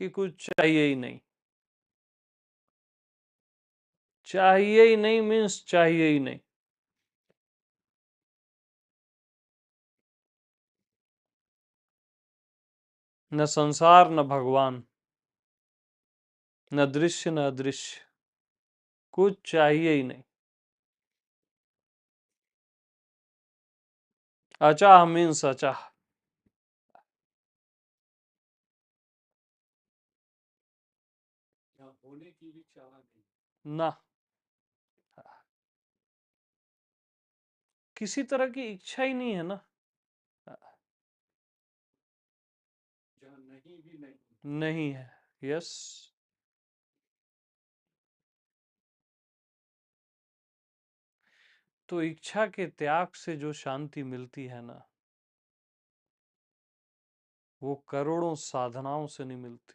कि कुछ चाहिए ही नहीं। चाहिए ही नहीं मीन्स चाहिए ही नहीं। न संसार न भगवान, न दृश्य न अदृश्य, कुछ चाहिए ही नहीं। अचाह मीन्स अचाह। होने की भी चाह नहीं ना, किसी तरह की इच्छा ही नहीं है ना। नहीं भी नहीं है। यस। तो इच्छा के त्याग से जो शांति मिलती है ना, वो करोड़ों साधनाओं से नहीं मिलती।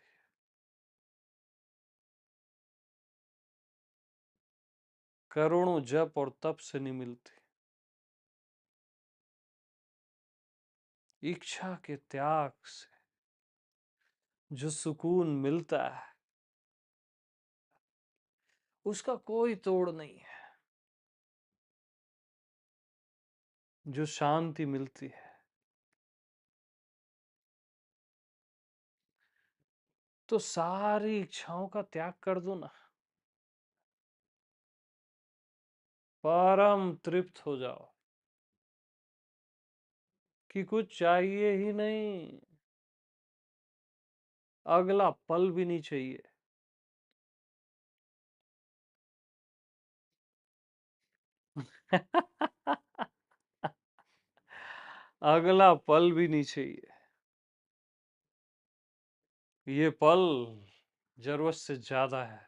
करोड़ों जप और तप से नहीं मिलती। इच्छा के त्याग से जो सुकून मिलता है, उसका कोई तोड़ नहीं है। जो शांति मिलती है, तो सारी इच्छाओं का त्याग कर दो ना, परम तृप्त हो जाओ कि कुछ चाहिए ही नहीं, अगला पल भी नहीं चाहिए। अगला पल भी नहीं चाहिए। ये पल जरूरत से ज्यादा है।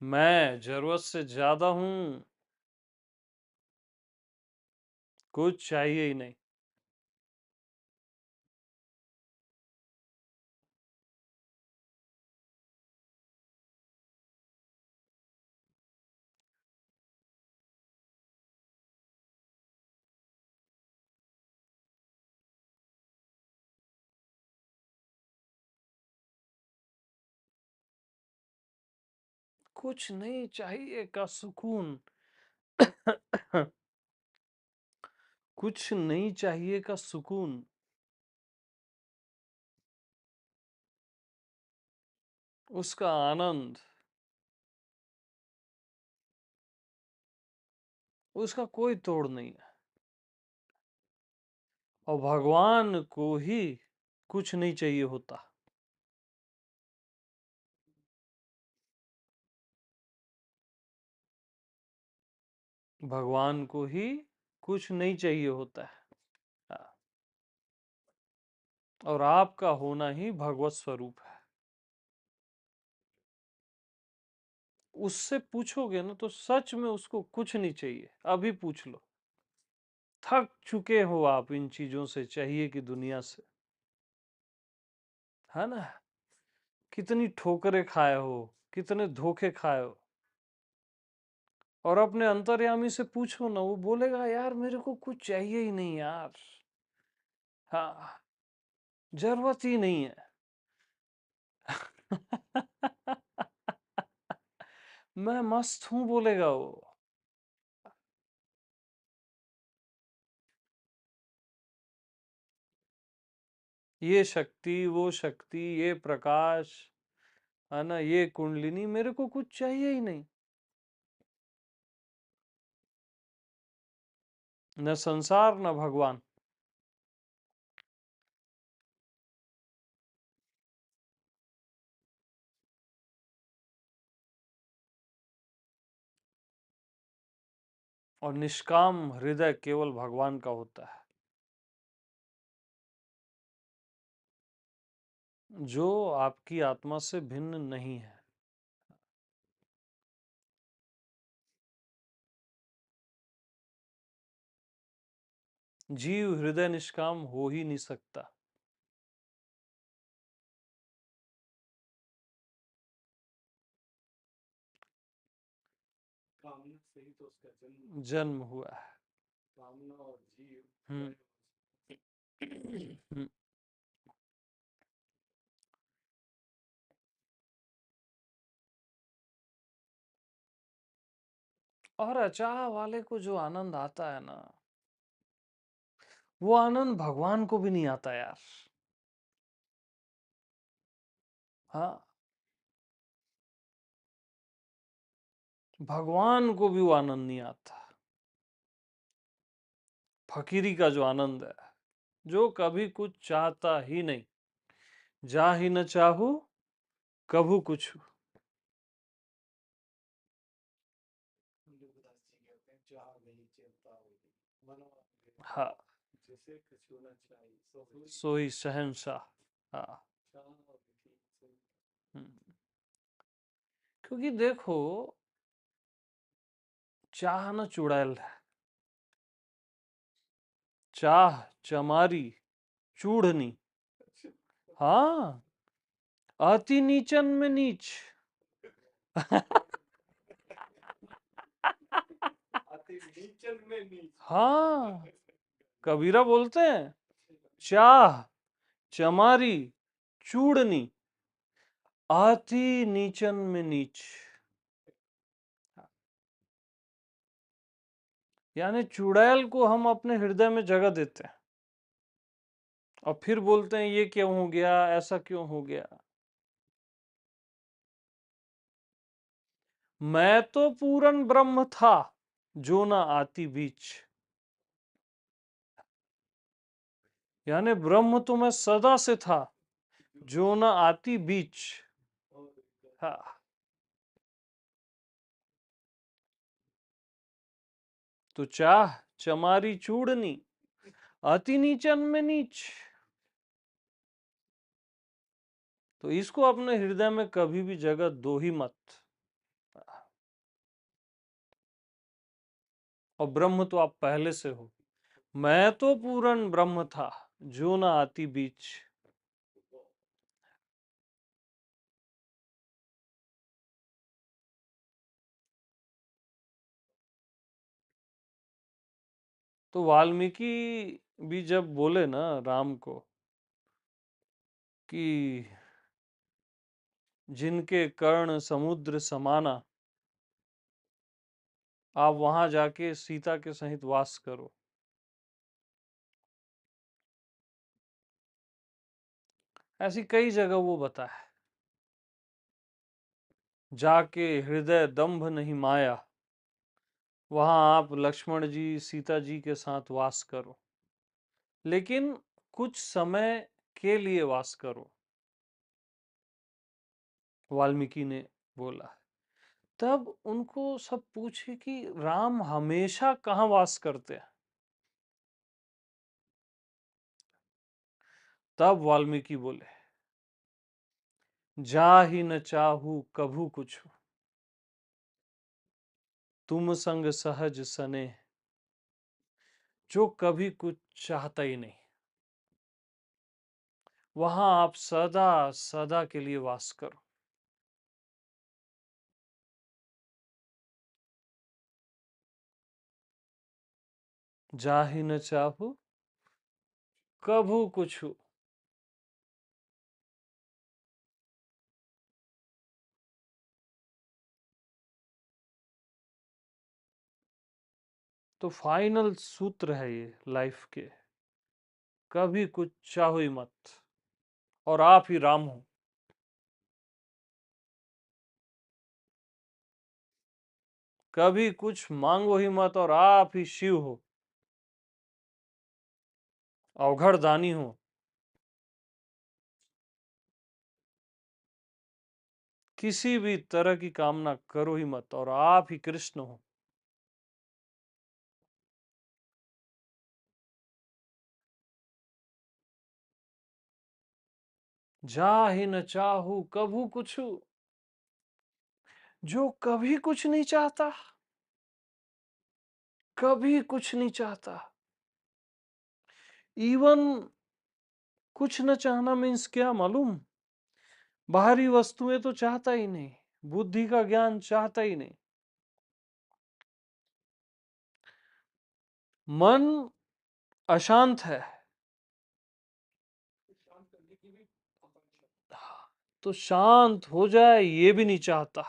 मैं जरूरत से ज्यादा हूं, कुछ चाहिए ही नहीं। कुछ नहीं चाहिए का सुकून। कुछ नहीं चाहिए का सुकून, उसका आनंद, उसका कोई तोड़ नहीं है। और भगवान को ही कुछ नहीं चाहिए होता। भगवान को ही कुछ नहीं चाहिए होता है। हाँ, और आपका होना ही भगवत स्वरूप है। उससे पूछोगे ना तो सच में उसको कुछ नहीं चाहिए। अभी पूछ लो, थक चुके हो आप इन चीजों से, चाहिए कि दुनिया से, है ना। कितनी ठोकरें खाए हो, कितने धोखे खाए हो, और अपने अंतर्यामी से पूछो ना, वो बोलेगा यार मेरे को कुछ चाहिए ही नहीं यार। हाँ, जरूरत ही नहीं है। मैं मस्त हूं बोलेगा वो। ये शक्ति वो शक्ति, ये प्रकाश, है ना, ये कुंडलिनी, मेरे को कुछ चाहिए ही नहीं। न संसार न भगवान। और निष्काम हृदय केवल भगवान का होता है, जो आपकी आत्मा से भिन्न नहीं है। जीव हृदय निष्काम हो ही नहीं सकता। कामना से ही तो उसका जन्म हुआ है। कामना और जीव, हम्म, हम्म, और अचाह वाले को जो आनंद आता है ना, वो आनंद भगवान को भी नहीं आता यार। हाँ, भगवान को भी वो आनंद नहीं आता। फकीरी का जो आनंद है, जो कभी कुछ चाहता ही नहीं, जा ही न चाहू कभू कुछ। हाँ, सोई शहंशाह। हाँ। हम्म, क्योंकि देखो, चाह न चुड़ैल है, चाह चमारी चूढ़नी। हाँ, अति नीचन में नीच। हाँ, कबीरा बोलते हैं, चाह चमारी चूड़नी, अति नीचन में नीच। यानी चुड़ैल को हम अपने हृदय में जगह देते हैं और फिर बोलते हैं ये क्यों हो गया, ऐसा क्यों हो गया। मैं तो पूरन ब्रह्म था, जो ना आती बीच। यानी ब्रह्म तो मैं सदा से था, जो ना आती बीच। हाँ, तो चाह चमारी चूड़नी, अति नीचन में नीच। तो इसको अपने हृदय में कभी भी जगह दो ही मत। और ब्रह्म तो आप पहले से हो। मैं तो पूरन ब्रह्म था, जो ना आती बीच। तो वाल्मीकि भी जब बोले ना राम को कि जिनके कर्ण समुद्र समाना, आप वहां जाके सीता के सहित वास करो। ऐसी कई जगह वो बताए, जाके हृदय दंभ नहीं माया, वहां आप लक्ष्मण जी सीता जी के साथ वास करो, लेकिन कुछ समय के लिए वास करो। वाल्मीकि ने बोला। तब उनको सब पूछे कि राम हमेशा कहाँ वास करते हैं। तब वाल्मीकि बोले, जा ही न चाहू कभू कुछ, तुम संग सहज सने, जो कभी कुछ चाहता ही नहीं, वहां आप सदा सदा के लिए वास करो। जा ही न चाहू कभू कुछ। तो फाइनल सूत्र है ये लाइफ के, कभी कुछ चाहो ही मत, और आप ही राम हो। कभी कुछ मांगो ही मत, और आप ही शिव हो, अवघड़ दानी हो। किसी भी तरह की कामना करो ही मत, और आप ही कृष्ण हो। जा ही न चाहू कभू कुछ, जो कभी कुछ नहीं चाहता, कभी कुछ नहीं चाहता। इवन कुछ न चाहना मीन्स क्या मालूम? बाहरी वस्तुएं तो चाहता ही नहीं, बुद्धि का ज्ञान चाहता ही नहीं। मन अशांत है, तो शांत हो जाए ये भी नहीं चाहता।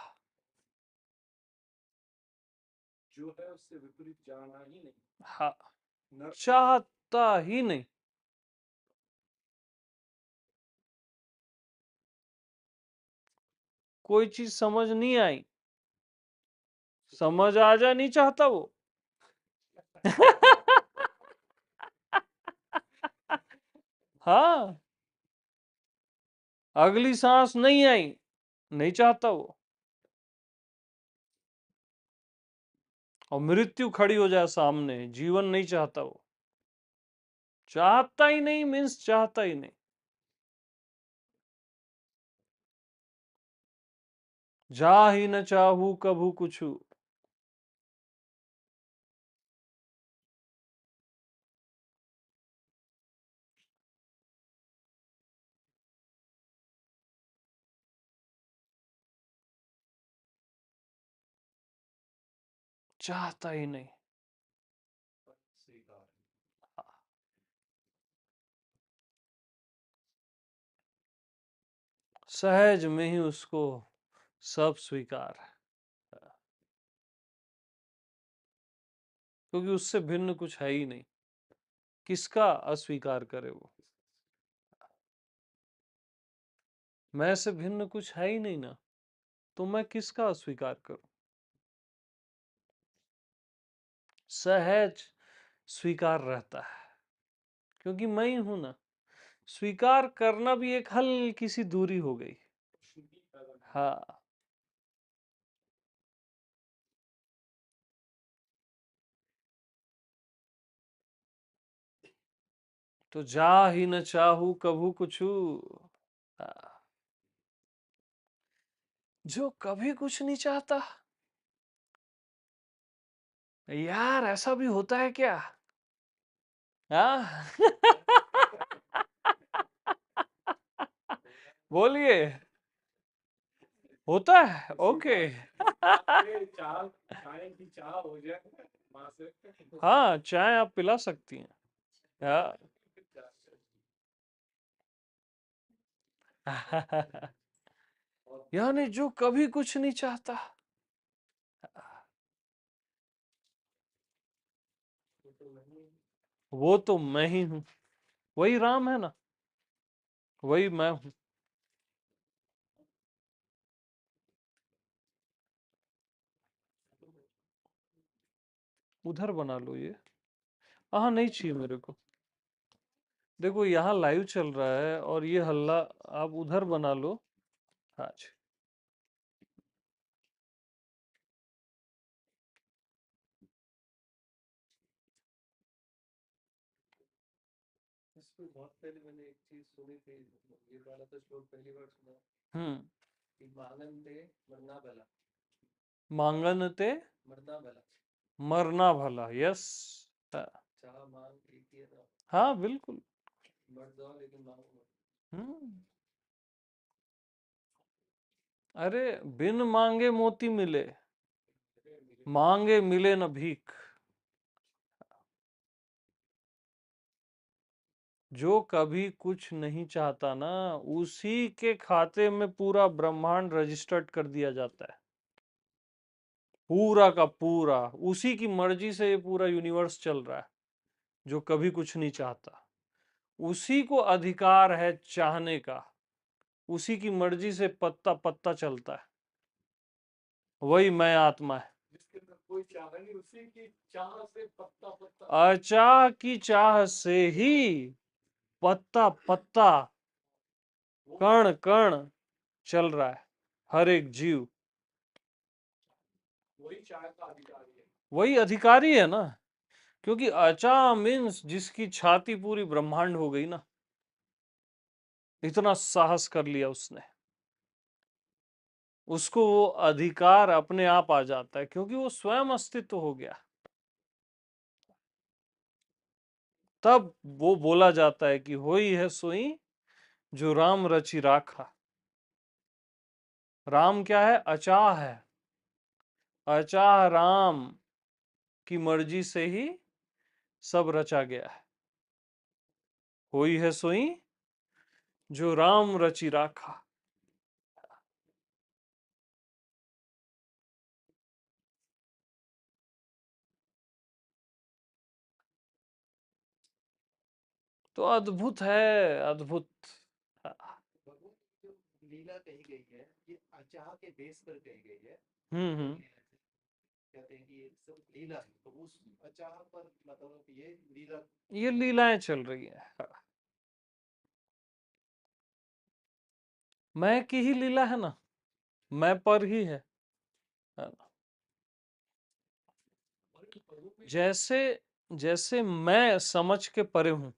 जो है उससे विपरीत जाना ही नहीं। हाँ, नर्क चाहता ही नहीं। कोई चीज समझ नहीं आई, समझ आ जाए नहीं चाहता वो। हाँ, अगली सांस नहीं आई, नहीं चाहता वो। और मृत्यु खड़ी हो जाए सामने, जीवन नहीं चाहता वो। चाहता ही नहीं मीन्स चाहता ही नहीं। जा ही न चाहू कभू कुछू। चाहता ही नहीं। स्वीकार। सहज में ही उसको सब स्वीकार है, क्योंकि उससे भिन्न कुछ है ही नहीं। किसका अस्वीकार करे वो? मैं से भिन्न कुछ है ही नहीं ना, तो मैं किसका अस्वीकार करूं? सहज स्वीकार रहता है, क्योंकि मैं ही हूं ना। स्वीकार करना भी एक हल्की सी दूरी हो गई। शुद्धि पैदा करना। हाँ, तो जा ही न चाहू कभू कुछू। हाँ, जो कभी कुछ नहीं चाहता। यार ऐसा भी होता है क्या? हाँ। बोलिए। होता है, किसी ओके। आपके चाह चाय की चाह हो जाए वहां से। हाँ, चाय आप पिला सकती हैं। हाँ। यानी जो कभी कुछ नहीं चाहता। वो तो मैं ही हूं। वही राम है ना, वही मैं हूं। उधर बना लो ये। हाँ, नहीं चाहिए मेरे को। देखो यहाँ लाइव चल रहा है और ये हल्ला, आप उधर बना लो। हाँ जी। इसमें बहुत पहले मैंने एक चीज सुनी थी, ये वाला तो श्लोक पहली बार सुना हम्म। कि मांगन दे मरना भला। मांगन ते मरना भला। मरना भला, यस। हाँ। चाह मांग एक ही है ना। हाँ, बिल्कुल। मर जाओ लेकिन मांगो मत। हम्म। अरे, बिन मांगे मोती मिले, मांगे मिले न भीख। जो कभी कुछ नहीं चाहता ना, उसी के खाते में पूरा ब्रह्मांड रजिस्टर्ड कर दिया जाता है। पूरा का पूरा उसी की मर्जी से ये पूरा यूनिवर्स चल रहा है। जो कभी कुछ नहीं चाहता, उसी को अधिकार है चाहने का। उसी की मर्जी से पत्ता पत्ता चलता है। वही मैं आत्मा है। जिसके अंदर कोई चाह नहीं, उसी की चाह से पत्ता पत्ता। अचाह की चाह से ही पत्ता पत्ता, कण कण चल रहा है। हर एक जीव वही चाह का अधिकारी है। वही अधिकारी है ना। क्योंकि अचा मीन्स जिसकी छाती पूरी ब्रह्मांड हो गई ना, इतना साहस कर लिया उसने, उसको वो अधिकार अपने आप आ जाता है, क्योंकि वो स्वयं अस्तित्व हो गया। तब वो बोला जाता है कि होई है सोई जो राम रचि राखा। राम क्या है? अचाह है। अचाह राम की मर्जी से ही सब रचा गया है। होई है सोई जो राम रचि राखा। तो अद्भुत है, अद्भुत। भगवान की जो लीला कही गई है ये अचाह के बेस पर कही गई है। हम्म। कहते हैं कि ये सब लीला है, तो उस अचाह पर मतलब ये लीला ये लीलाएं चल रही है। मैं की ही लीला है ना, मैं पर ही है ना? जैसे जैसे मैं समझ के परे हूं,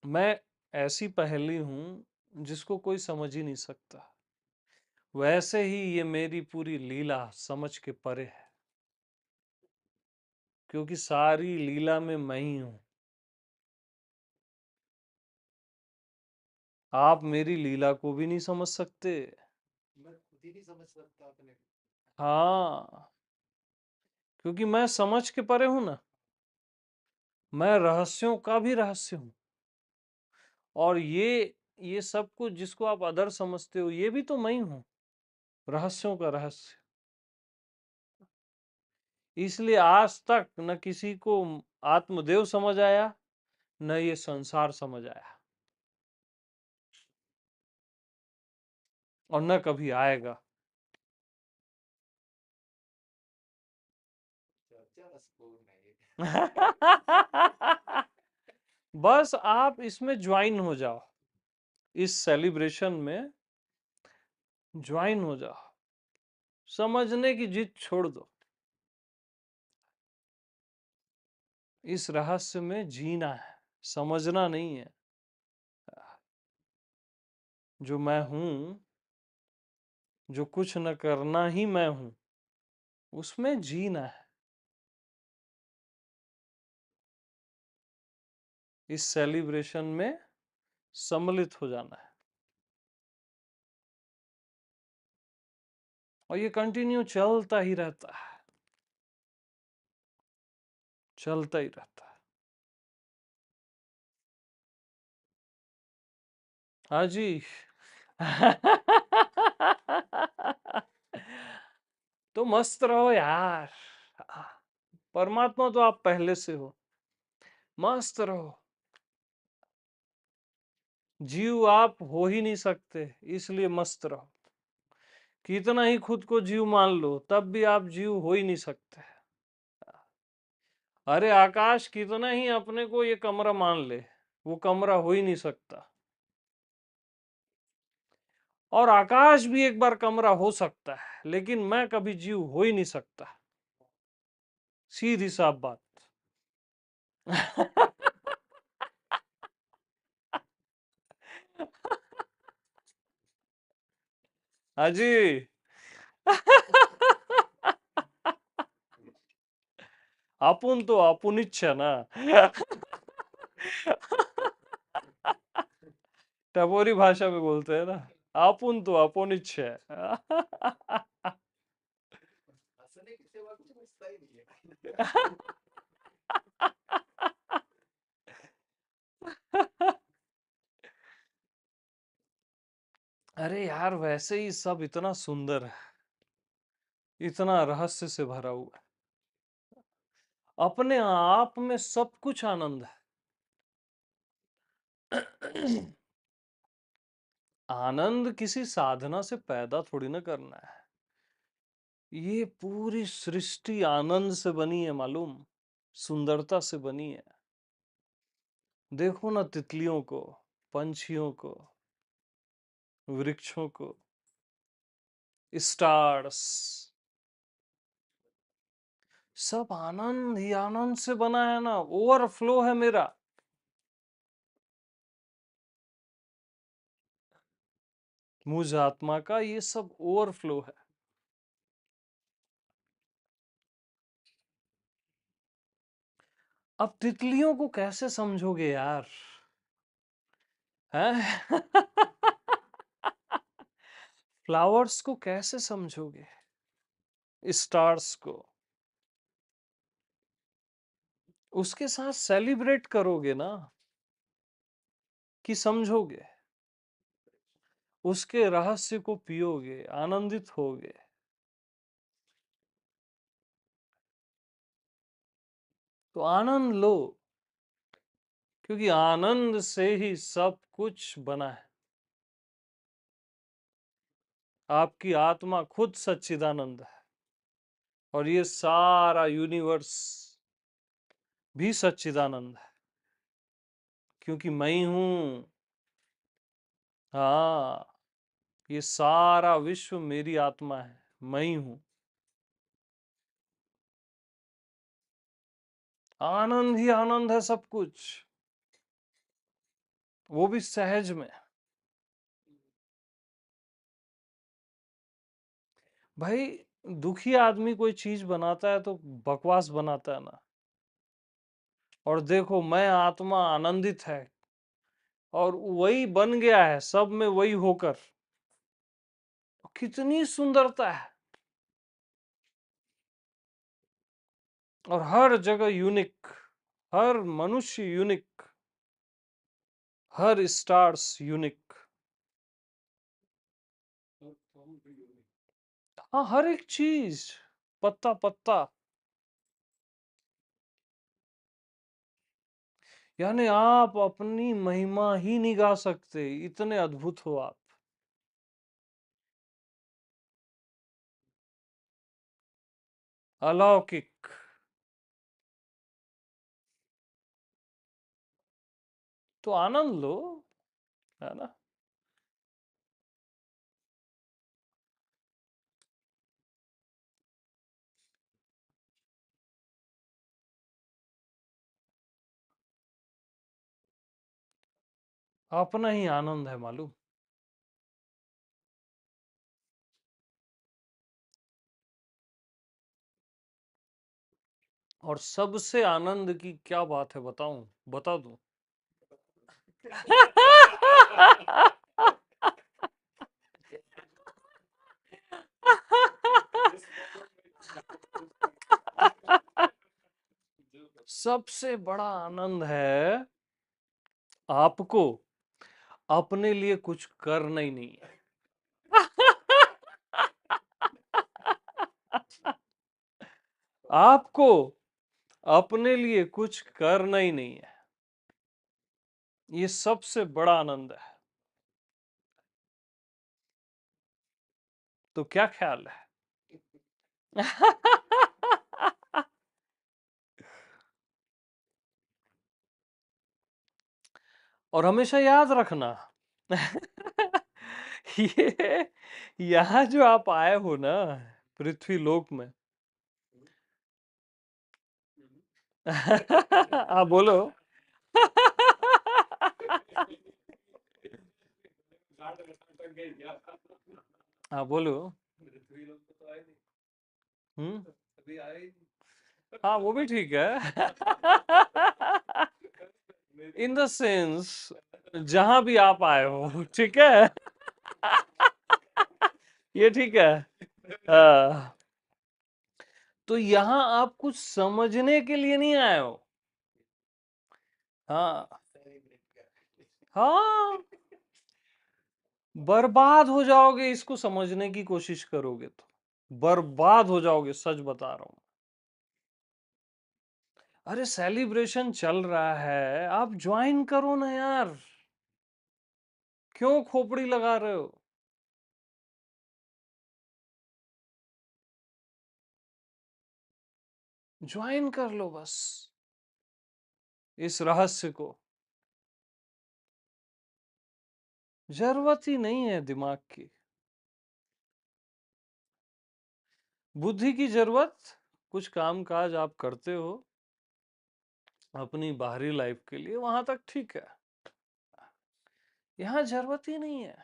मैं ऐसी पहेली हूं जिसको कोई समझ ही नहीं सकता, वैसे ही ये मेरी पूरी लीला समझ के परे है, क्योंकि सारी लीला में मैं ही हूं। आप मेरी लीला को भी नहीं समझ सकते। मैं खुद ही नहीं समझ सकता अपने। हाँ, क्योंकि मैं समझ के परे हूं ना, मैं रहस्यों का भी रहस्य हूं। और ये सब कुछ जिसको आप अदर समझते हो, ये भी तो मैं ही हूं, रहस्यों का रहस्य। इसलिए आज तक न किसी को आत्मदेव समझ आया, न ये संसार समझ आया, और न कभी आएगा। जस्ट है ये। बस आप इसमें ज्वाइन हो जाओ, इस सेलिब्रेशन में ज्वाइन हो जाओ, समझने की जिद छोड़ दो, इस रहस्य में जीना है, समझना नहीं है। जो मैं हूं, जो कुछ न करना ही मैं हूं, उसमें जीना है, इस सेलिब्रेशन में सम्मिलित हो जाना है। और ये कंटिन्यू चलता ही रहता है, चलता ही रहता है। हाँ जी। तो मस्त रहो यार, परमात्मा तो आप पहले से हो, मस्त रहो। जीव आप हो ही नहीं सकते, इसलिए मस्त रहो। कितना ही खुद को जीव मान लो, तब भी आप जीव हो ही नहीं सकते। अरे आकाश कितना ही अपने को ये कमरा मान ले, वो कमरा हो ही नहीं सकता। और आकाश भी एक बार कमरा हो सकता है, लेकिन मैं कभी जीव हो ही नहीं सकता। सीधी साफ बात। हाँ जी। आपुन तो आपुनिच है ना। टपोरी भाषा में बोलते हैं ना, आपुन तो आपुनिच है। हंसने की सिवा कुछ बचता ही नहीं है। अरे यार, वैसे ही सब इतना सुंदर है, इतना रहस्य से भरा हुआ है, अपने आप में सब कुछ आनंद है। आनंद किसी साधना से पैदा थोड़ी ना करना है, ये पूरी सृष्टि आनंद से बनी है, मालूम, सुंदरता से बनी है। देखो ना तितलियों को, पंछियों को, वृक्षों को, स्टार्स, सब आनंद ही आनंद से बना है ना, ओवरफ्लो है मेरा। मुझ आत्मा का ये सब ओवरफ्लो है। अब तितलियों को कैसे समझोगे यार, हैं? फ्लावर्स को कैसे समझोगे, स्टार्स को उसके साथ सेलिब्रेट करोगे ना, कि समझोगे, उसके रहस्य को पियोगे, आनंदित होगे। तो आनंद लो, क्योंकि आनंद से ही सब कुछ बना है। आपकी आत्मा खुद सच्चिदानंद है और ये सारा यूनिवर्स भी सच्चिदानंद है, क्योंकि मैं ही हूं। हाँ, ये सारा विश्व मेरी आत्मा है, मैं ही हूं। आनंद ही आनंद है सब कुछ, वो भी सहज में। भाई, दुखी आदमी कोई चीज बनाता है तो बकवास बनाता है ना। और देखो, मैं आत्मा आनंदित है और वही बन गया है सब में, वही होकर। कितनी सुंदरता है, और हर जगह यूनिक, हर मनुष्य यूनिक, हर स्टार्स यूनिक। हाँ, हर एक चीज, पत्ता पत्ता। यानी आप अपनी महिमा ही नहीं गा सकते, इतने अद्भुत हो आप। अलौकिक। तो आनंद लो, है ना। अपना ही आनंद है मालूम। और सबसे आनंद की क्या बात है बताऊं, बता दूं? सबसे बड़ा आनंद है आपको अपने लिए कुछ करना ही नहीं है। आपको अपने लिए कुछ करना ही नहीं है, ये सबसे बड़ा आनंद है। तो क्या ख्याल है? और हमेशा याद रखना, ये यहाँ जो आप आए हो ना, पृथ्वी लोक में। हाँ बोलो। हाँ बोलो। हम्म। हाँ, वो भी ठीक है। इन द सेंस, जहां भी आप आए हो, ठीक है। ये ठीक है। हाँ, तो यहाँ आप कुछ समझने के लिए नहीं आए हो। हाँ। हाँ, बर्बाद हो जाओगे इसको समझने की कोशिश करोगे तो, बर्बाद हो जाओगे, सच बता रहा हूं। अरे, सेलिब्रेशन चल रहा है, आप ज्वाइन करो ना यार, क्यों खोपड़ी लगा रहे हो? ज्वाइन कर लो बस इस रहस्य को। जरूरत ही नहीं है दिमाग की, बुद्धि की जरूरत। कुछ काम काज आप करते हो अपनी बाहरी लाइफ के लिए, वहां तक ठीक है, यहाँ जरूरत ही नहीं है।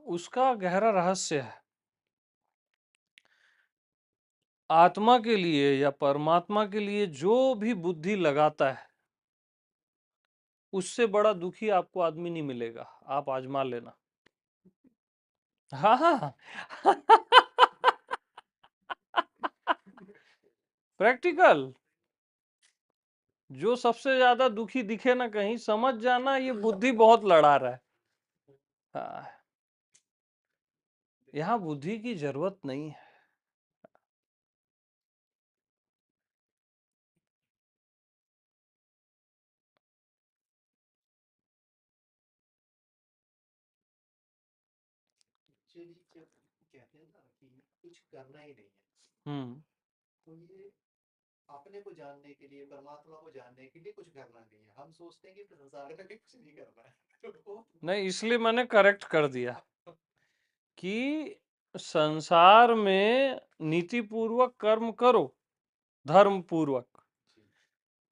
उसका गहरा रहस्य है। आत्मा के लिए या परमात्मा के लिए जो भी बुद्धि लगाता है, उससे बड़ा दुखी आपको आदमी नहीं मिलेगा, आप आजमा लेना। हाँ हाँ। प्रैक्टिकल। जो सबसे ज्यादा दुखी दिखे ना कहीं, समझ जाना ये बुद्धि बहुत लड़ा रहा है। हाँ, यहाँ बुद्धि की जरूरत नहीं है। एक्चुअली जब कहते हैं ना कि कुछ करना ही नहीं है, हम्म तो ये अपने को जानने के लिए, परमात्मा को जानने के लिए कुछ करना नहीं है। हम सोचते हैं कि संसार में भी कुछ नहीं करना है तो नहीं, इसलिए मैंने करेक्ट कर दिया कि संसार में नीति पूर्वक कर्म करो, धर्म पूर्वक, जी,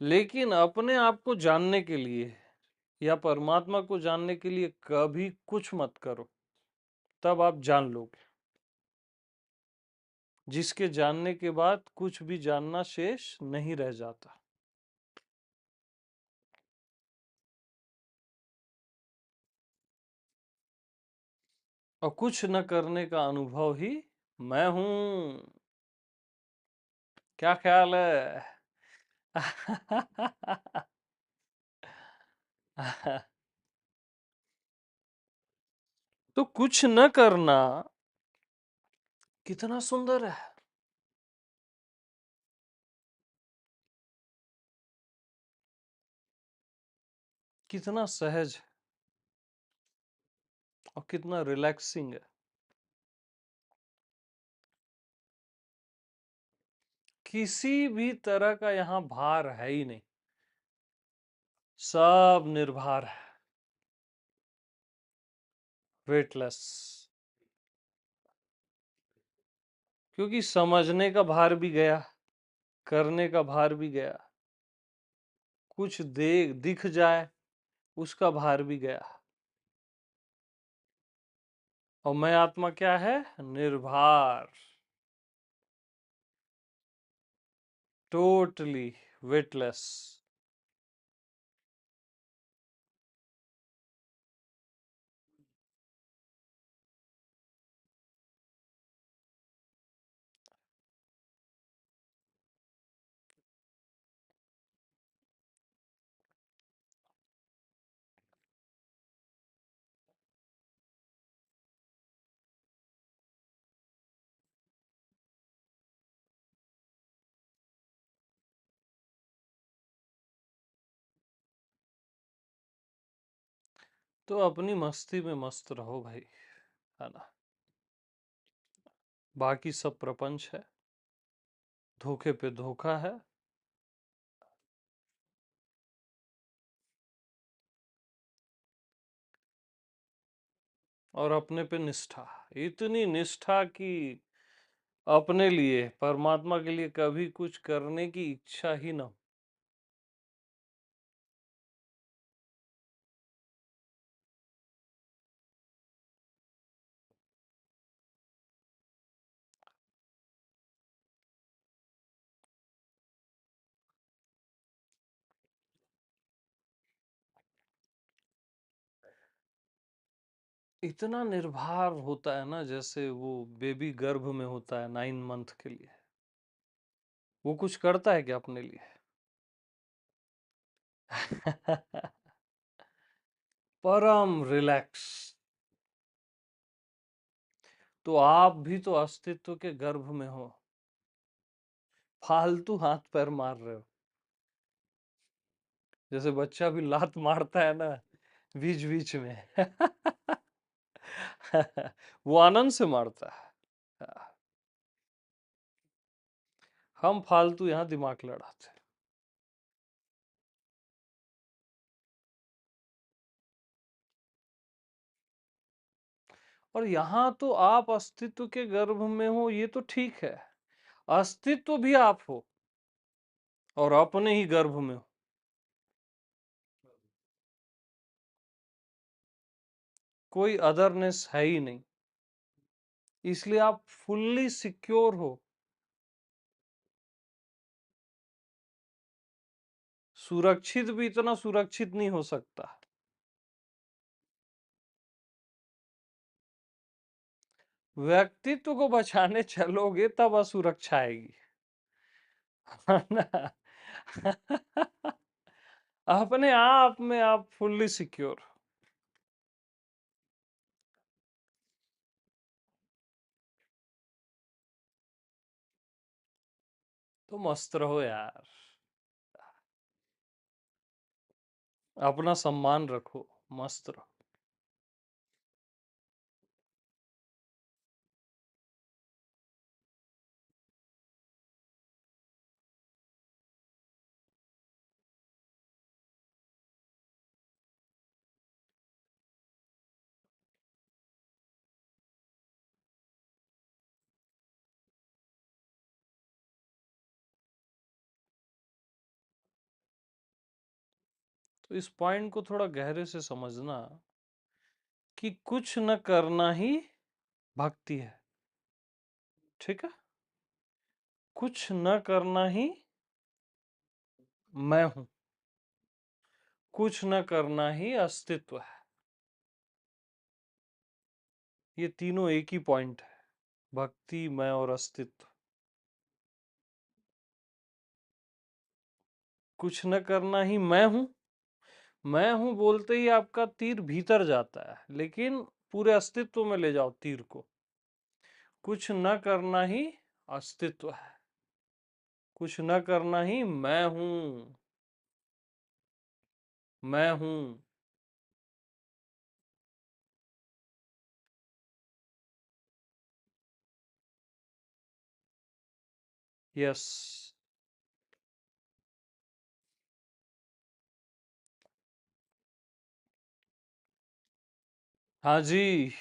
लेकिन अपने आप को जानने के लिए या परमात्मा को जानने के लिए कभी कुछ मत करो, तब आप जान लोगे। जिसके जानने के बाद कुछ भी जानना शेष नहीं रह जाता। और कुछ न करने का अनुभव ही मैं हूं। क्या ख्याल है? तो कुछ न करना कितना सुंदर है, कितना सहज है, और कितना रिलैक्सिंग है। किसी भी तरह का यहाँ भार है ही नहीं, सब निर्भर है, वेटलेस। क्योंकि समझने का भार भी गया, करने का भार भी गया, कुछ दिख जाए उसका भार भी गया। और मैं आत्मा क्या है? निर्भार, टोटली वेटलेस। तो अपनी मस्ती में मस्त रहो भाई, है ना। बाकी सब प्रपंच है, धोखे पे धोखा है। और अपने पे निष्ठा, इतनी निष्ठा कि अपने लिए, परमात्मा के लिए कभी कुछ करने की इच्छा ही ना हो। इतना निर्भर होता है ना, जैसे वो बेबी गर्भ में होता है 9 मंथ के लिए। वो कुछ करता है क्या अपने लिए? परम रिलैक्स। तो आप भी तो अस्तित्व के गर्भ में हो, फालतू हाथ पैर मार रहे हो। जैसे बच्चा भी लात मारता है ना बीच बीच में। वो आनंद से मारता है। हम फालतू यहाँ दिमाग लड़ाते हैं। और यहाँ तो आप अस्तित्व के गर्भ में हो, ये तो ठीक है। अस्तित्व भी आप हो और अपने ही गर्भ में हो। कोई अदरनेस है ही नहीं, इसलिए आप फुल्ली सिक्योर हो। सुरक्षित भी इतना सुरक्षित नहीं हो सकता। व्यक्तित्व को बचाने चलोगे तब असुरक्षा आएगी, है ना। अपने आप में आप फुल्ली सिक्योर। तो मस्त रहो यार, अपना सम्मान रखो, मस्त रहो। तो इस पॉइंट को थोड़ा गहरे से समझना कि कुछ न करना ही भक्ति है, ठीक है? कुछ न करना ही मैं हूं, कुछ न करना ही अस्तित्व है। ये तीनों एक ही पॉइंट है, भक्ति, मैं और अस्तित्व। कुछ न करना ही मैं हूं बोलते ही आपका तीर भीतर जाता है, लेकिन पूरे अस्तित्व में ले जाओ तीर को। कुछ न करना ही अस्तित्व है, कुछ न करना ही मैं हूं, मैं हूं। यस। हाँ जी।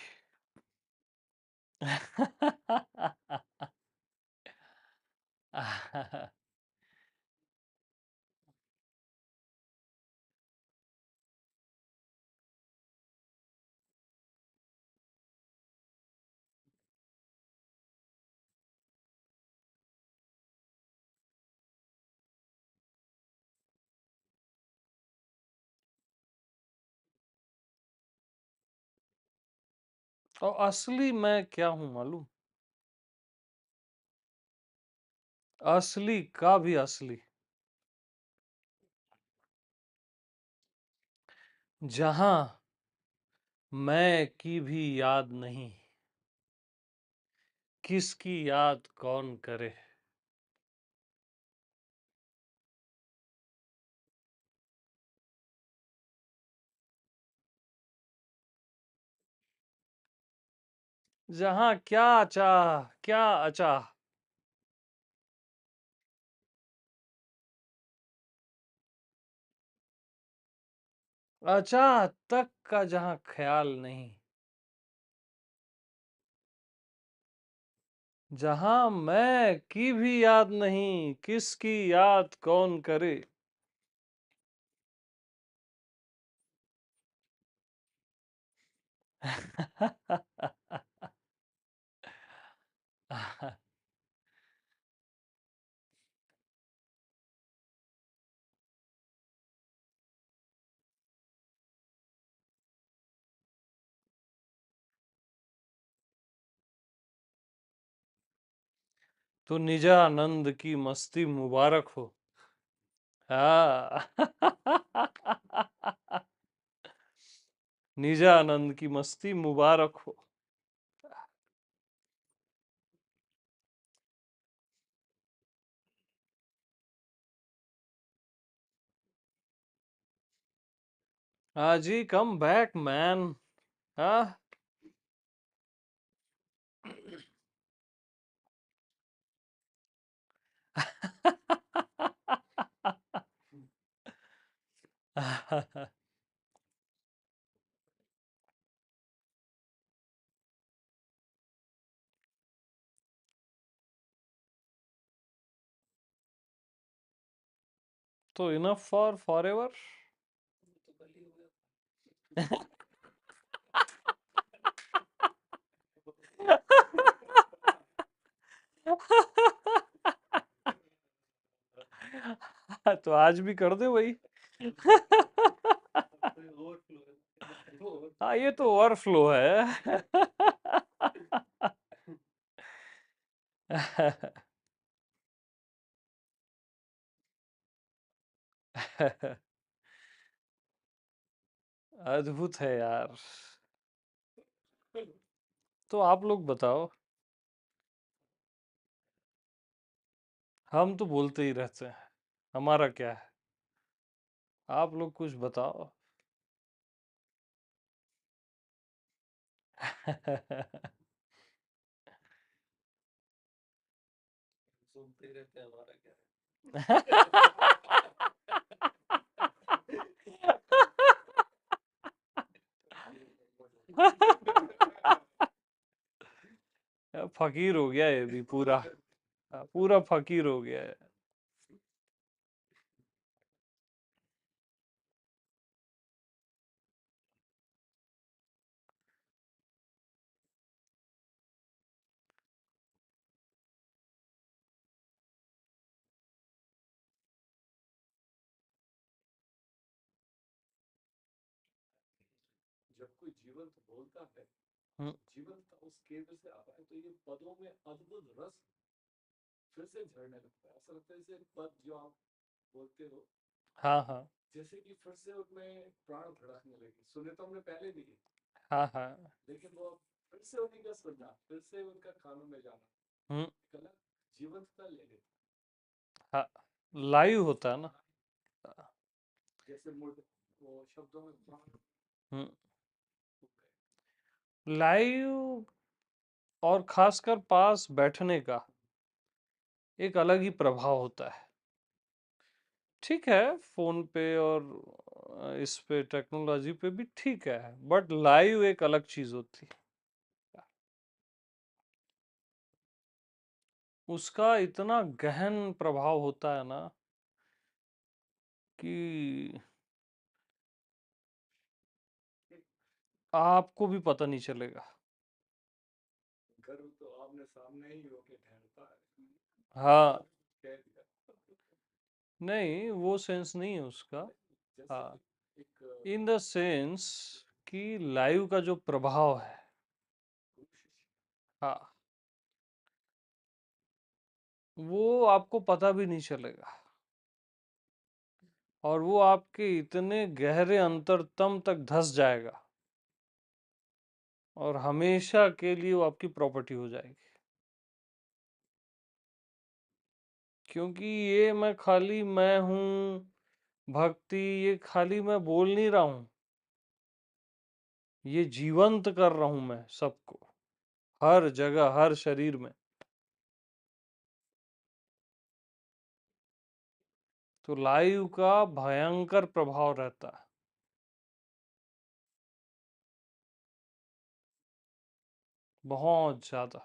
और असली मैं क्या हूं मालूम? असली का भी असली, जहां मैं की भी याद नहीं, किसकी याद कौन करे। जहां क्या चाह, क्या अचाह, अचाह तक का जहां ख्याल नहीं, जहां मैं की भी याद नहीं, किसकी याद कौन करे। तो निजानंद की मस्ती मुबारक हो। हाँ। निजानंद की मस्ती मुबारक हो। हाँ जी, कम बैक मैन। हाँ। तो इनफ फॉर फॉरएवर। तो आज भी कर दे वही। हाँ, ये तो ओवरफ्लो है। अद्भुत है यार। तो आप लोग बताओ। हम तो बोलते ही रहते हैं, हमारा क्या है, आप लोग कुछ बताओ। सुनते ही रहते हैं, हमारा क्या फकीर हो गया ये भी पूरा, पूरा फकीर हो गया है। जब कोई जीवंत बोलता है, हम्म, जीवंत उस केंद्र से आता है, तो ये पदों में अद्भुत रस फिर से झड़ने लगता है। ऐसा लगता है जैसे पद जो आप बोलते हो, हाँ हाँ जैसे कि फिर से उनमें प्राण धड़कने लगे। सुने तो हमने पहले भी, हाँ हाँ। लेकिन वो फिर से उन्हीं का सुनना, फिर से उनका कानों में जाना, हम्म, एक अलग जीवंतता ले लेता हाँ, लाइव होता है ना। है। जैसे मुड़ वो शब्दों में प्राण हम्म, फूक गए। लाइव और खासकर पास बैठने का एक अलग ही प्रभाव होता है। ठीक है, फोन पे और इस पे टेक्नोलॉजी पे भी ठीक है, बट लाइव एक अलग चीज होती है। उसका इतना गहन प्रभाव होता है ना कि आपको भी पता नहीं चलेगा। गर्व तो आमने सामने ही होके ठहरता है। हाँ, कह दिया। नहीं वो सेंस नहीं है उसका। जैसे हाँ, एक इन द सेंस कि लाइव का जो प्रभाव है, हाँ, वो आपको पता भी नहीं चलेगा, और वो आपके इतने गहरे अंतरतम तक धस जाएगा, और हमेशा के लिए वो आपकी प्रॉपर्टी हो जाएगी। क्योंकि ये मैं खाली मैं हूँ भक्ति, ये खाली मैं बोल नहीं रहा हूँ, ये जीवंत कर रहा हूं मैं सबको, हर जगह हर शरीर में। तो लाइव का भयंकर प्रभाव रहता है, बहुत ज्यादा।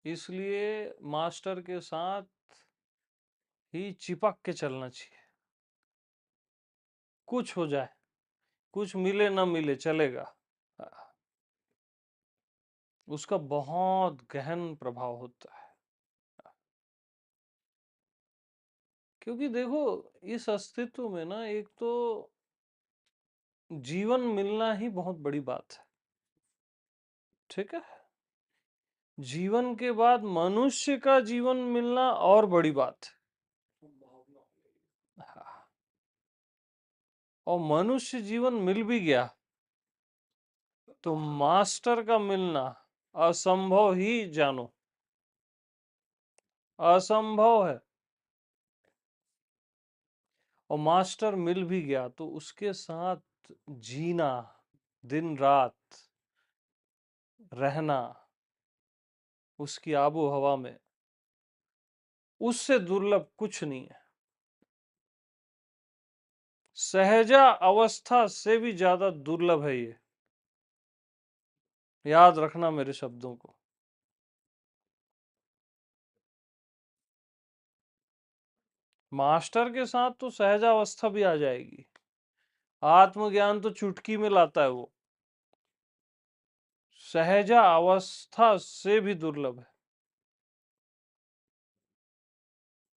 इसलिए मास्टर के साथ ही चिपक के चलना चाहिए, कुछ हो जाए, कुछ मिले ना मिले चलेगा। उसका बहुत गहन प्रभाव होता है। क्योंकि देखो, इस अस्तित्व में ना एक तो जीवन मिलना ही बहुत बड़ी बात है, ठीक है। जीवन के बाद मनुष्य का जीवन मिलना और बड़ी बात है। संभावना हो गई। हाँ, और मनुष्य जीवन मिल भी गया तो मास्टर का मिलना असंभव ही जानो, असंभव है। और मास्टर मिल भी गया तो उसके साथ जीना, दिन रात रहना उसकी आबो हवा में, उससे दुर्लभ कुछ नहीं है। सहजा अवस्था से भी ज्यादा दुर्लभ है ये, याद रखना मेरे शब्दों को। मास्टर के साथ तो सहजावस्था भी आ जाएगी, आत्मज्ञान तो चुटकी में लाता है वो, सहजा अवस्था से भी दुर्लभ है।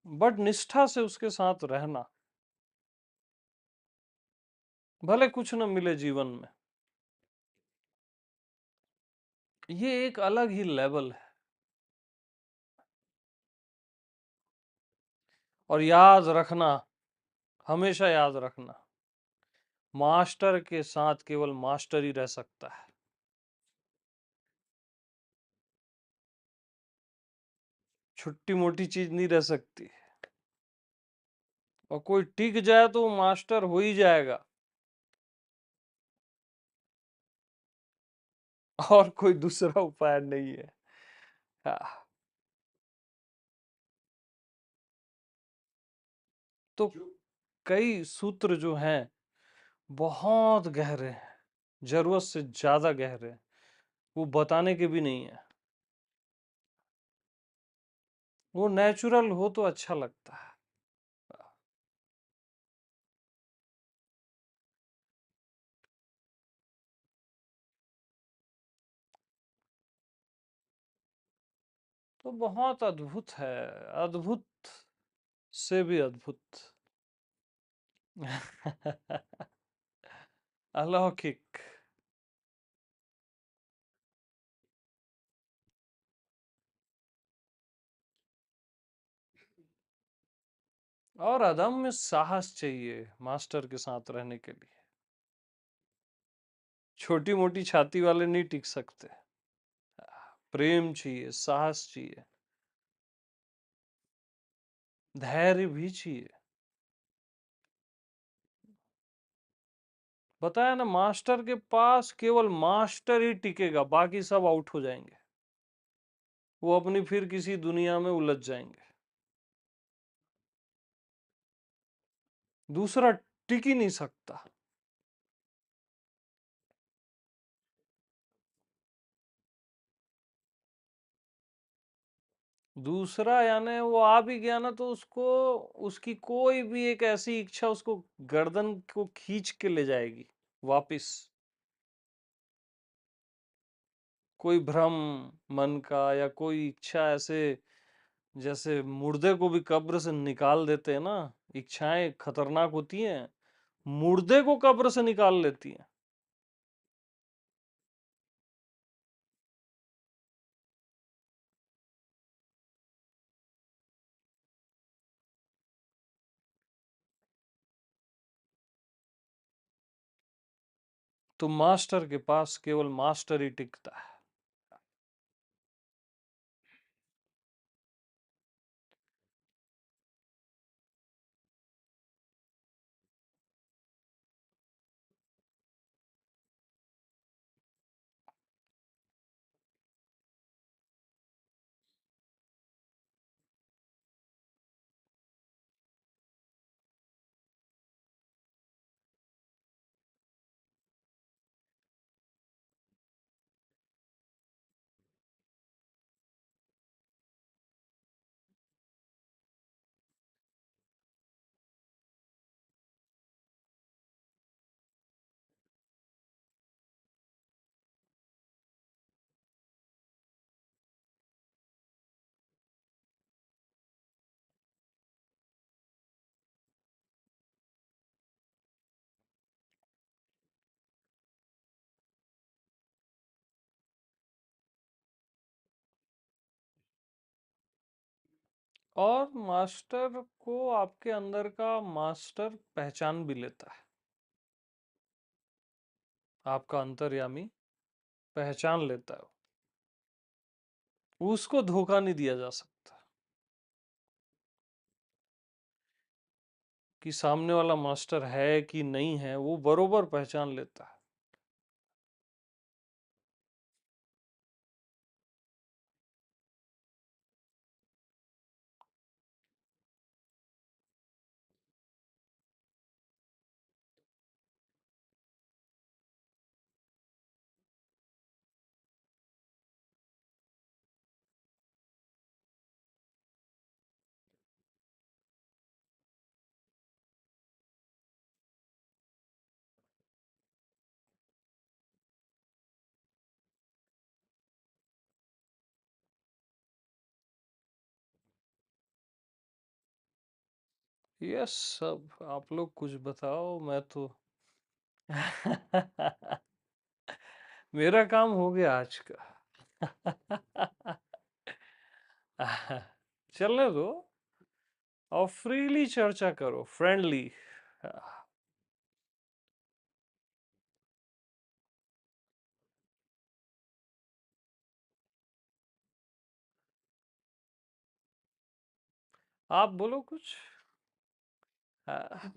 बट निष्ठा से उसके साथ रहना, भले कुछ न मिले जीवन में, ये एक अलग ही लेवल है। और याद रखना, हमेशा याद रखना, मास्टर के साथ केवल मास्टर ही रह सकता है। छुट्टी मोटी चीज नहीं रह सकती, और कोई टिक जाए तो वो मास्टर हो ही जाएगा, और कोई दूसरा उपाय नहीं है। हाँ, तो जो कई सूत्र जो हैं बहुत गहरे हैं, जरूरत से ज्यादा गहरे हैं, वो बताने के भी नहीं है। वो नेचुरल हो तो अच्छा लगता है। तो बहुत अद्भुत है, अद्भुत से भी अद्भुत। अलौकिक। और अदम्य साहस चाहिए मास्टर के साथ रहने के लिए। छोटी मोटी छाती वाले नहीं टिक सकते। प्रेम चाहिए, साहस चाहिए, धैर्य भी चाहिए। बताया ना, मास्टर के पास केवल मास्टर ही टिकेगा, बाकी सब आउट हो जाएंगे, वो अपनी फिर किसी दुनिया में उलझ जाएंगे। दूसरा टिक ही नहीं सकता। दूसरा यानी वो आ भी गया ना, तो उसको, उसकी कोई भी एक ऐसी इच्छा उसको गर्दन को खींच के ले जाएगी वापिस। कोई भ्रम मन का, या कोई इच्छा ऐसे, जैसे मुर्दे को भी कब्र से निकाल देते हैं ना, इच्छाएं खतरनाक होती हैं, मुर्दे को कब्र से निकाल लेती हैं। तो मास्टर के पास केवल मास्टर ही टिकता है। और मास्टर को आपके अंदर का मास्टर पहचान भी लेता है। आपका अंतर्यामी पहचान लेता है, उसको धोखा नहीं दिया जा सकता कि सामने वाला मास्टर है कि नहीं है, वो बरोबर पहचान लेता है। यस, सब आप लोग कुछ बताओ, मैं तो मेरा काम हो गया आज का। चलने दो, और फ्रीली चर्चा करो, फ्रेंडली। आप बोलो कुछ। हाँ।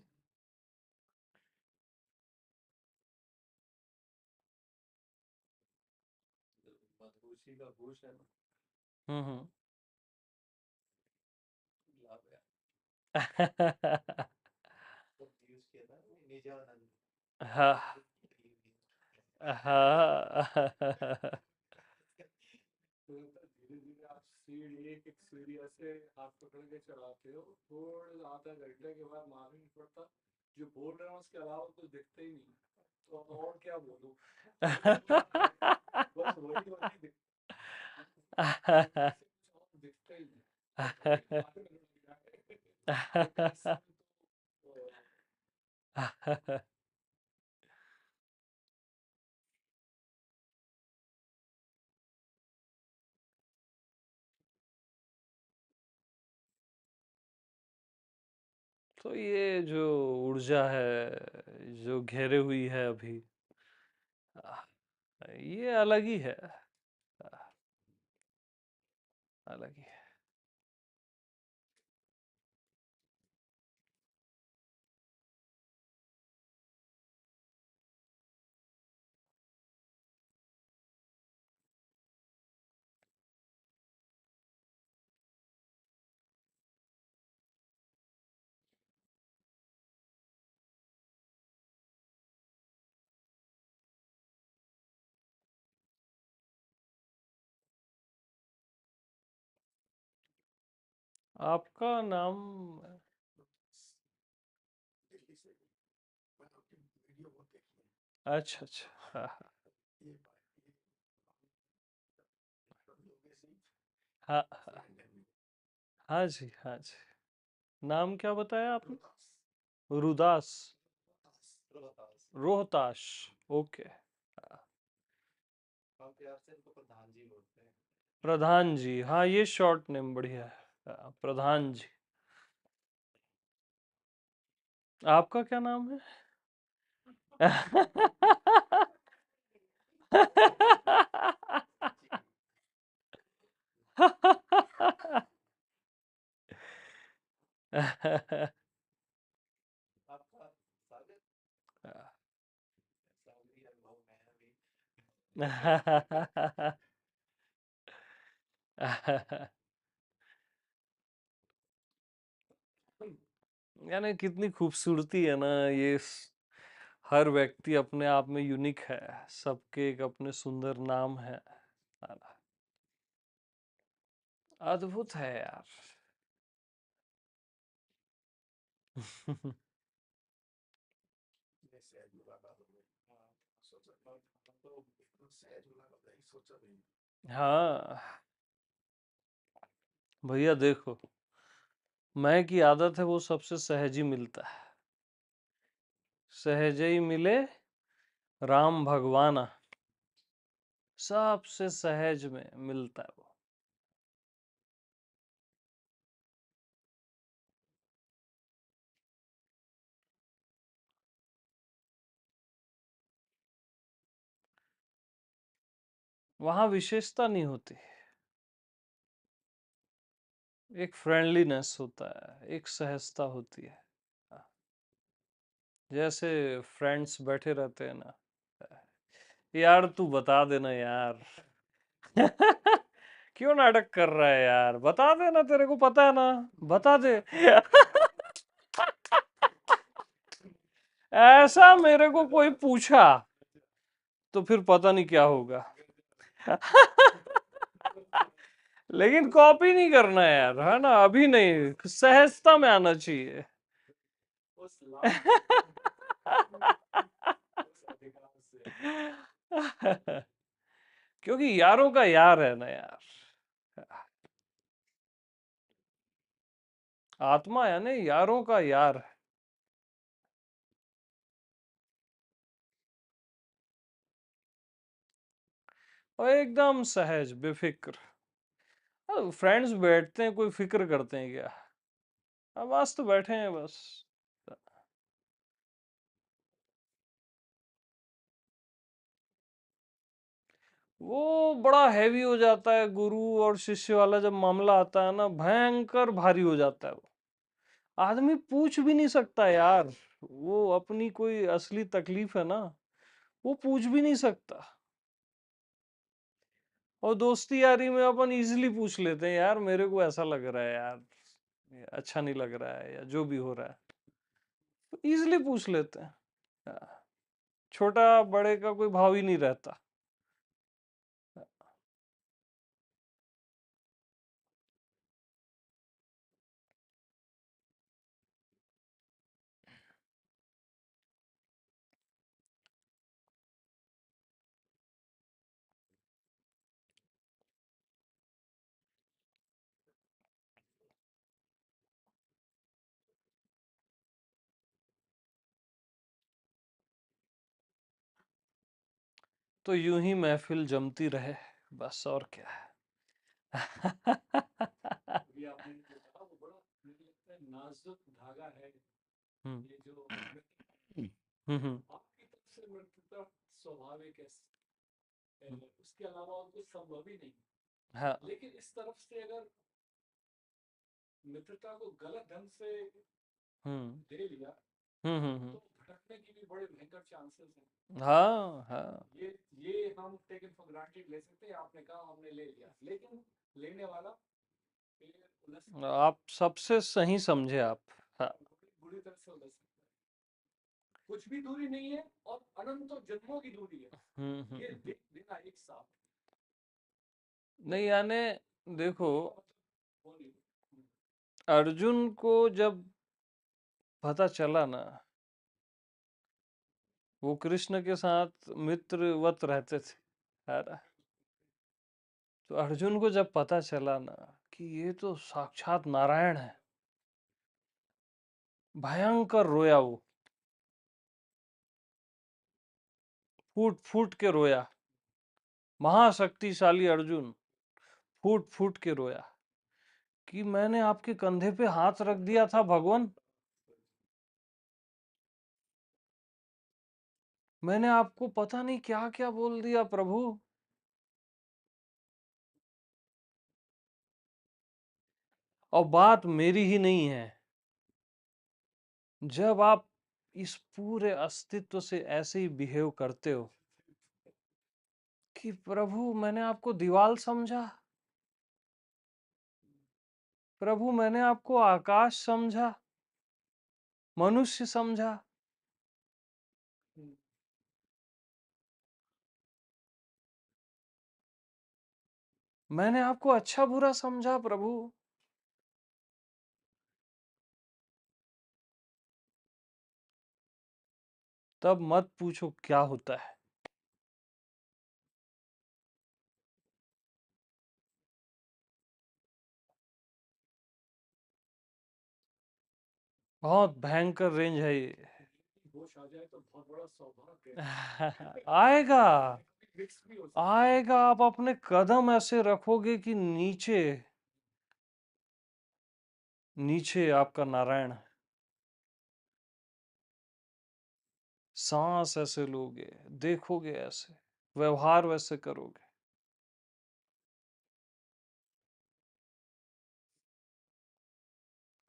मधुसी का भूषण हम्म। लाभ है। तो यूज किया था निजानंद हाँ निजानंद हाँ। धीरे धीरे आप सीढ़ी एक एक सीढ़ी ऐसे हाथ पकड़ के चढ़ाते हो, थोड़े आधा घंटे के बाद मालूम नहीं पड़ता जो बोल रहे हैं उसके अलावा कुछ दिखता ही नहीं। तो अब और क्या बोलूं, बस वही वही उससे कुछ और दिखता ही नहीं। अब वही बात करने लग जाए। बट ऐसे में तो तो ये जो ऊर्जा है जो घेरे हुई है अभी, ये अलग ही है, अलग ही है। आपका नाम? दिल्ली से मैंने आपकी वीडियो बहुत देखी है। अच्छा अच्छा। हाँ ये बात ये हम लोग ऐसे ही हाँ हाँ। फ्रेंड है। हाँ जी हाँ जी। नाम क्या बताया आपने? रोहतास रुदास? रोहतास। रोहताश? ओके। हम प्यार से इनको प्रधान जी बोलते हैं। प्रधान जी, हाँ ये शॉर्ट नेम बढ़िया है। प्रधान जी। आपका क्या नाम है? आपका सागर सागरी अनुभव में है अभी। यानी कितनी खूबसूरती है ना ये हर व्यक्ति अपने आप में यूनिक है, सबके एक अपने सुंदर नाम है ना? अद्भुत है यार। ये सहज मुलाकात हो गई। हाँ, सोचा हम तो सहज मुलाकात है, सोचा भी नहीं। हाँ भैया देखो, मैं की आदत है वो सबसे सहज ही मिलता है। सहज ही मिले राम भगवाना, सबसे सहज में मिलता है वो। वहां विशेषता नहीं होती, एक फ्रेंडलीनेस होता है, एक सहजता होती है। जैसे फ्रेंड्स बैठे रहते हैं ना, यार तू बता देना यार। क्यों नाटक कर रहा है यार, बता देना, तेरे को पता है ना, बता दे। ऐसा मेरे को कोई पूछा तो फिर पता नहीं क्या होगा। लेकिन कॉपी नहीं करना है यार, है ना, अभी नहीं, सहजता में आना चाहिए। उस लाभ उस अधिकार से क्योंकि यारों का यार है ना यार, आत्मा यानी यारों का यार है। और एकदम सहज बेफिक्र। फ्रेंड्स बैठते हैं, कोई फिक्र करते हैं क्या? अब आज तो बैठे हैं बस। वो बड़ा हैवी हो जाता है, गुरु और शिष्य वाला जब मामला आता है ना, भयंकर भारी हो जाता है वो। आदमी पूछ भी नहीं सकता यार, वो अपनी कोई असली तकलीफ है ना, वो पूछ भी नहीं सकता। और दोस्ती यारी में अपन इजीली पूछ लेते हैं, यार मेरे को ऐसा लग रहा है यार, ये अच्छा नहीं लग रहा है, या जो भी हो रहा है, तो इजीली पूछ लेते हैं। हाँ, छोटा बड़े का कोई भाव ही नहीं रहता। तो यूं ही महफिल जमती रहे, बस और क्या है। अभी आपने जो कहा वो बड़ा मुझे लगता है नाजुक धागा है, हम्म ये जो हम्म। आपकी तरफ से मृत्युता स्वाभाविक है, हम्म, उसके अलावा और कुछ संभव ही नहीं। हाँ। लेकिन इस तरफ से अगर मित्रता को गलत ढंग से हम्म ले लिया हम्म। तो भटकने की भी बड़े भयंकर चांसेस हैं। हाँ हाँ। ये हम टेकन फॉर ग्रांटेड ले सकते हैं, आपने कहा हमने ले लिया, लेकिन लेने वाला फिर उलझ सकता आप सबसे सही समझे आप। हाँ। है, बुरी तरह से उलझ सकता है। कुछ भी दूरी नहीं है और अनंतों जन्मों की दूरी है, ये हम्म। देख देना एक साथ। नहीं यानी देखो, इसका मतलब वो नहीं। अर्जुन को जब पता चला ना, वो कृष्ण के साथ मित्रवत रहते थे, है ना, तो अर्जुन को जब पता चला ना कि ये तो साक्षात नारायण है, भयंकर रोया वो, फूट फूट के रोया। महाशक्तिशाली अर्जुन फूट फूट के रोया कि मैंने आपके कंधे पे हाथ रख दिया था भगवान, मैंने आपको पता नहीं क्या क्या बोल दिया प्रभु, और बात मेरी ही नहीं है। जब आप इस पूरे अस्तित्व से ऐसे ही बिहेव करते हो कि प्रभु मैंने आपको दीवाल समझा, प्रभु मैंने आपको आकाश समझा, मनुष्य समझा, मैंने आपको अच्छा बुरा समझा प्रभु, तब मत पूछो क्या होता है। बहुत भयंकर रेंज है ये। होश आ जाए तो बहुत बड़ा सौभाग्य आएगा, है, मिक्स भी हो सकता है। आएगा, आप अपने कदम ऐसे रखोगे कि नीचे, नीचे आपका नारायण है। सांस ऐसे लोगे, देखोगे ऐसे, व्यवहार वैसे करोगे।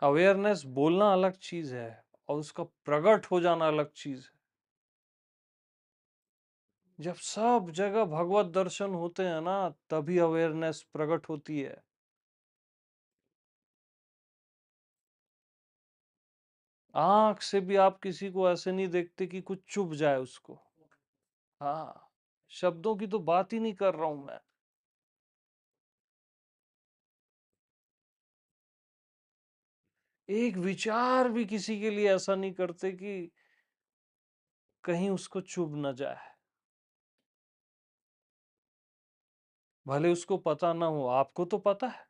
अवेयरनेस बोलना अलग चीज है, और उसका प्रकट हो जाना अलग चीज है। जब सब जगह भगवत दर्शन होते हैं ना, तभी अवेयरनेस प्रकट होती है। आंख से भी आप किसी को ऐसे नहीं देखते कि कुछ चुभ जाए उसको। हाँ, शब्दों की तो बात ही नहीं कर रहा हूं मैं। एक विचार भी किसी के लिए ऐसा नहीं करते कि कहीं उसको चुभ न जाए। भले उसको पता ना हो, आपको तो पता है,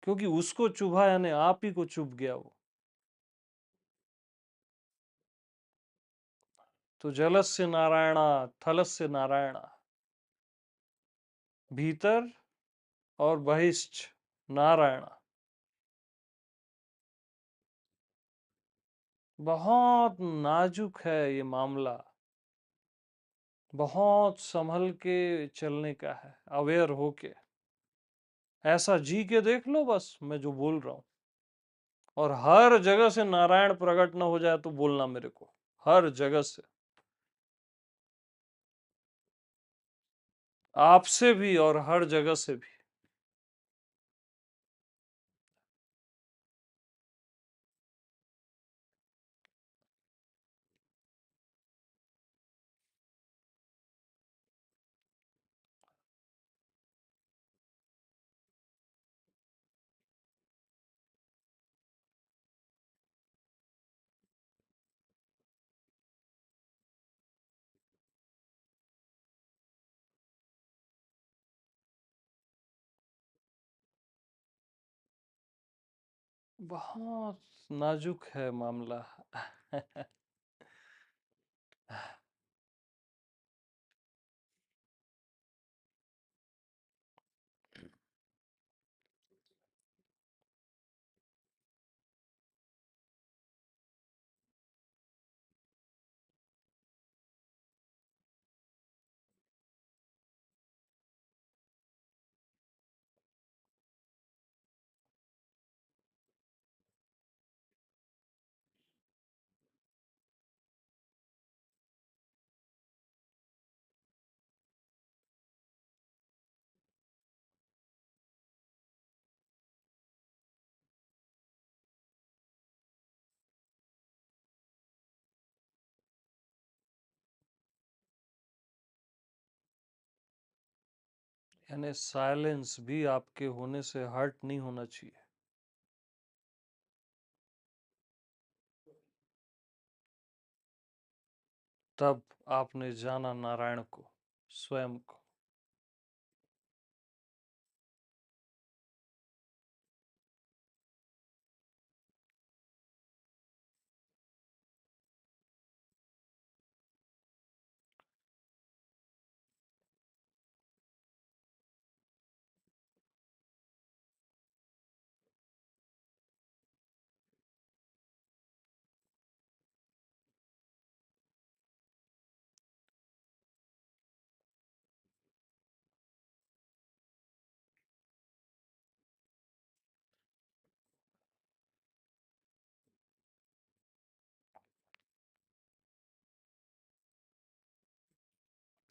क्योंकि उसको चुभा यानी आप ही को चुभ गया वो। तो जलस्य नारायणा, थलस्य नारायणा, भीतर और बहिष्ठ नारायणा। बहुत नाजुक है ये मामला। बहुत संभल के चलने का है, अवेयर होके। ऐसा जी के देख लो बस मैं जो बोल रहा हूं, और हर जगह से नारायण प्रकट न हो जाए तो बोलना मेरे को, हर जगह से, आपसे भी और हर जगह से भी। बहुत नाजुक है मामला। यानी साइलेंस भी आपके होने से हर्ट नहीं होना चाहिए। तब आपने जाना नारायण को, स्वयं को।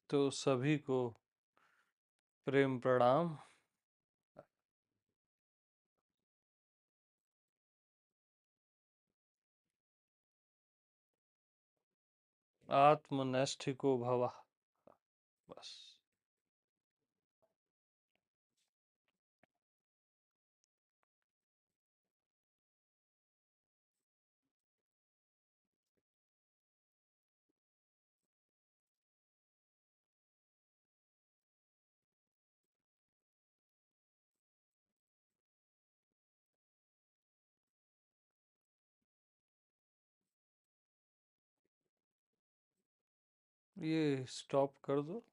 तो सभी को प्रेम प्रणाम। आत्मनैष्ठिको भव। बस। ये स्टॉप कर दो।